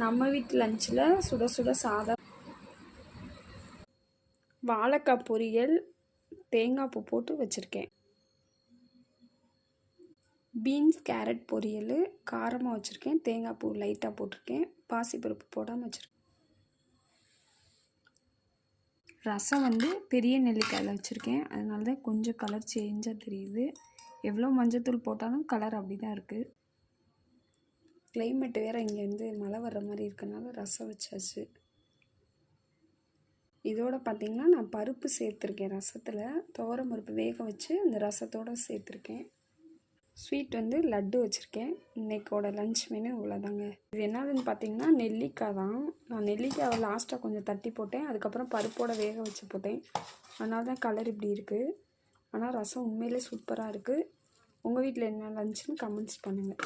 நம்ம வீட்டு லஞ்சில் சுட சுட சாதம், வாழைக்காய் பொரியல், தேங்காய் பூ போட்டு வச்சுருக்கேன். பீன்ஸ் கேரட் பொரியல் காரமாக வச்சுருக்கேன். தேங்காய் பூ லைட்டாக போட்டிருக்கேன். பாசிப்பருப்பு போடாமல் வச்சுருக்கேன். ரசம் பெரிய நெல்லிக்காயில் வச்சுருக்கேன். அதனால தான் கொஞ்சம் கலர் சேஞ்சாக தெரியுது. எவ்வளோ மஞ்சத்தூள் போட்டாலும் கலர் அப்படி தான் இருக்குது. கிளைமேட் வேறு இங்கே மழை வர்ற மாதிரி இருக்கனால ரசம் வச்சாச்சு. இதோடு பார்த்திங்கன்னா நான் பருப்பு சேர்த்துருக்கேன். ரசத்தில் துவரம் பருப்பு வேக வச்சு அந்த ரசத்தோடு சேர்த்துருக்கேன். ஸ்வீட் லட்டு வச்சுருக்கேன். இன்றைக்கோட லன்ச் மெனு இவ்வளோதாங்க. இது என்னதுன்னு பார்த்திங்கன்னா நெல்லிக்காய் தான். நான் நெல்லிக்காவை லாஸ்ட்டாக கொஞ்சம் தட்டி போட்டேன். அதுக்கப்புறம் பருப்போட வேக வச்சு போட்டேன். அதனால தான் கலர் இப்படி இருக்குது. ஆனால் ரசம் உண்மையிலே சூப்பராக இருக்குது. உங்கள் வீட்டில் என்ன லன்ச்சுன்னு கமெண்ட்ஸ் பண்ணுங்கள்.